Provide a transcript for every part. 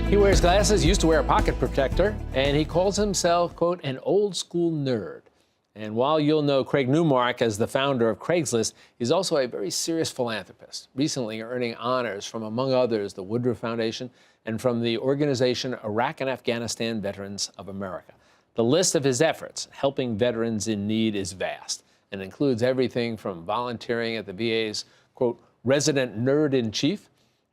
He wears glasses, used to wear a pocket protector, and he calls himself, quote, an old school nerd. And while you'll know Craig Newmark as the founder of Craigslist, he's also a very serious philanthropist, recently earning honors from, among others, the Woodruff Foundation and from the organization Iraq and Afghanistan Veterans of America. The list of his efforts helping veterans in need is vast and includes everything from volunteering at the VA's, quote, resident nerd-in-chief,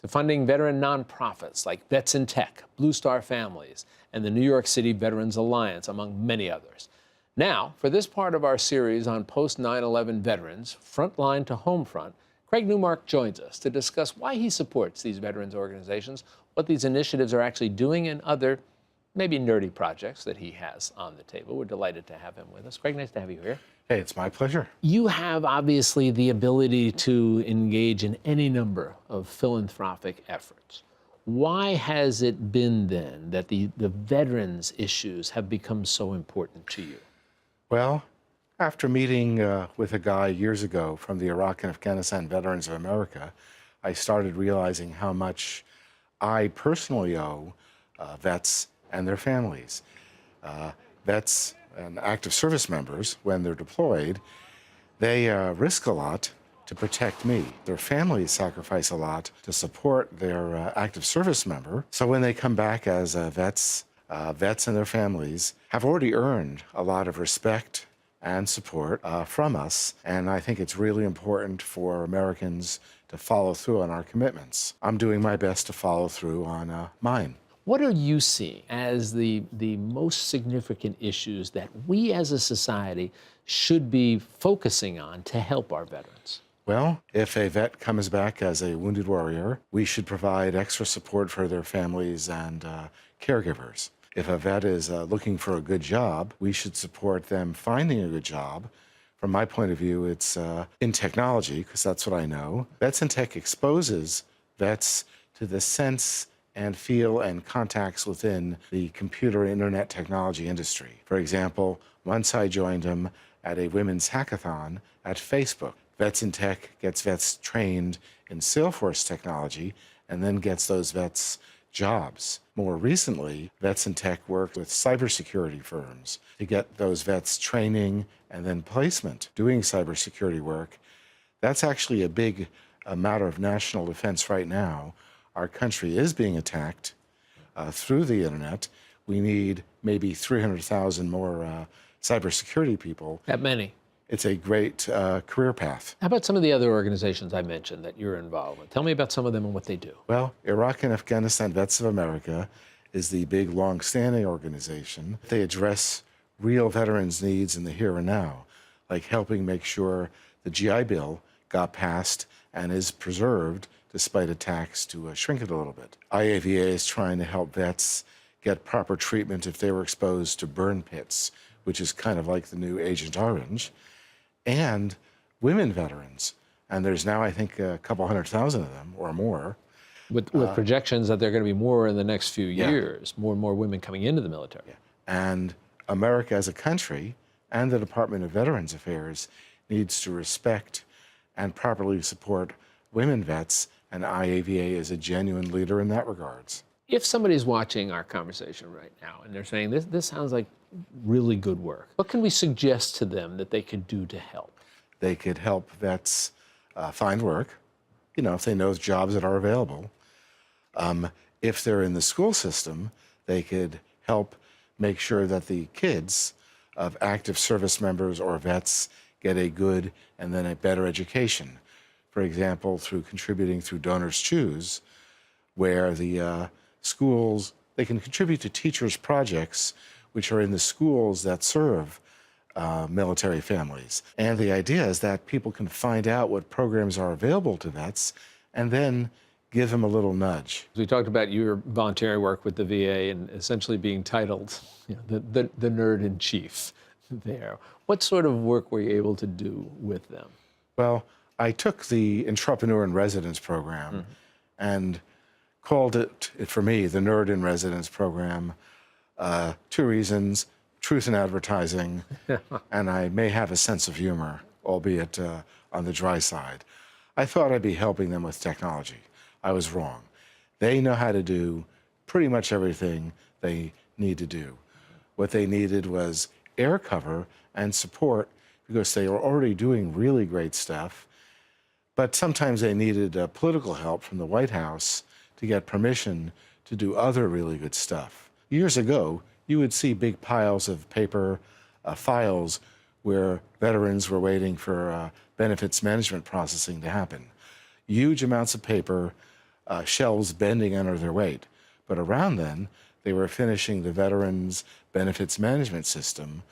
to funding veteran nonprofits like Vets in Tech, Blue Star Families, and the New York City Veterans Alliance, among many others. Now, for this part of our series on post-9/11 veterans, frontline to home front, Craig Newmark joins us to discuss why he supports these veterans organizations, what these initiatives are actually doing, and other maybe nerdy projects that he has on the table. We're delighted to have him with us. Craig, nice to have you here. Hey, it's my pleasure. You have obviously the ability to engage in any number of philanthropic efforts. Why has it been then that the veterans' issues have become so important to you? Well, after meeting with a guy years ago from the Iraq and Afghanistan Veterans of America, I started realizing how much I personally owe vets and their families. Vets and active service members, when they're deployed, they risk a lot to protect me. Their families sacrifice a lot to support their active service member. So when they come back as vets and their families have already earned a lot of respect and support from us. And I think it's really important for Americans to follow through on our commitments. I'm doing my best to follow through on mine. What are you seeing as the most significant issues that we as a society should be focusing on to help our veterans? Well, if a vet comes back as a wounded warrior, we should provide extra support for their families and caregivers. If a vet is looking for a good job, we should support them finding a good job. From my point of view, it's in technology, because that's what I know. Vets in Tech exposes vets to the sense and feel and contacts within the computer and internet technology industry. For example, once I joined them at a women's hackathon at Facebook. Vets in Tech gets vets trained in Salesforce technology and then gets those vets jobs. More recently, Vets in Tech worked with cybersecurity firms to get those vets training and then placement doing cybersecurity work. That's actually a big matter of national defense right now. Our country is being attacked through the internet. We need maybe 300,000 more cybersecurity people. That many? It's a great career path. How about some of the other organizations I mentioned that you're involved with? Tell me about some of them and what they do. Well, Iraq and Afghanistan Vets of America is the big, long-standing organization. They address real veterans' needs in the here and now, like helping make sure the GI Bill got passed and is preserved despite attacks to shrink it a little bit. IAVA is trying to help vets get proper treatment if they were exposed to burn pits, which is kind of like the new Agent Orange, and women veterans. And there's now, I think, a couple 100,000 of them or more. With projections that there are going to be more in the next few years, more and more women coming into the military. Yeah. And America as a country and the Department of Veterans Affairs needs to respect and properly support women vets, and IAVA is a genuine leader in that regards. If somebody's watching our conversation right now and they're saying, this sounds like really good work, what can we suggest to them that they could do to help? They could help vets find work, if they know jobs that are available. If they're in the school system, they could help make sure that the kids of active service members or vets get a good and then a better education. For example, through contributing through Donors Choose, where the schools, they can contribute to teachers' projects which are in the schools that serve military families. And the idea is that people can find out what programs are available to vets and then give them a little nudge. We talked about your voluntary work with the VA and essentially being titled the nerd-in-chief there. What sort of work were you able to do with them? Well, I took the Entrepreneur in Residence program and called it, for me, the Nerd in Residence program. 2 reasons: truth in advertising, and I may have a sense of humor, albeit on the dry side. I thought I'd be helping them with technology. I was wrong. They know how to do pretty much everything they need to do. What they needed was air cover and support because they were already doing really great stuff. But sometimes they needed political help from the White House to get permission to do other really good stuff. Years ago, you would see big piles of paper files where veterans were waiting for benefits management processing to happen. Huge amounts of paper, shelves bending under their weight. But around then, they were finishing the Veterans Benefits Management System,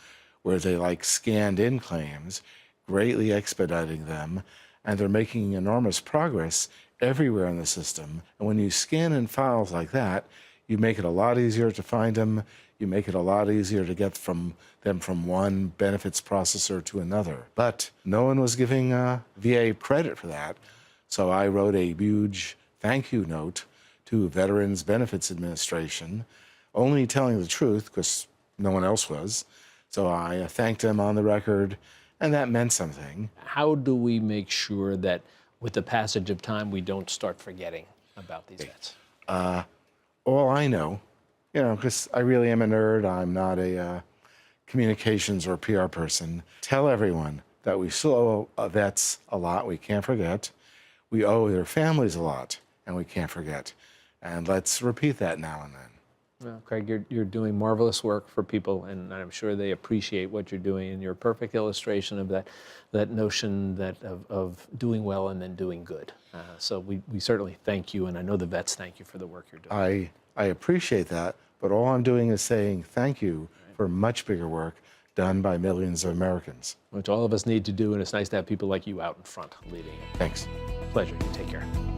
where they scanned in claims, greatly expediting them, and they're making enormous progress everywhere in the system. And when you scan in files like that, you make it a lot easier to find them. You make it a lot easier to get them from one benefits processor to another. But no one was giving VA credit for that. So I wrote a huge thank you note to Veterans Benefits Administration, only telling the truth because no one else was. So I thanked them on the record, and that meant something. How do we make sure that with the passage of time, we don't start forgetting about these vets? All I know, because I really am a nerd, I'm not a communications or PR person, tell everyone that we still owe vets a lot we can't forget. We owe their families a lot, and we can't forget. And let's repeat that now and then. Well, Craig, you're doing marvelous work for people, and I'm sure they appreciate what you're doing. And you're a perfect illustration of that notion of doing well and then doing good. So we certainly thank you, and I know the vets thank you for the work you're doing. I appreciate that, but all I'm doing is saying thank you for much bigger work done by millions of Americans. Which all of us need to do, and it's nice to have people like you out in front leading it. Thanks. Pleasure. You take care.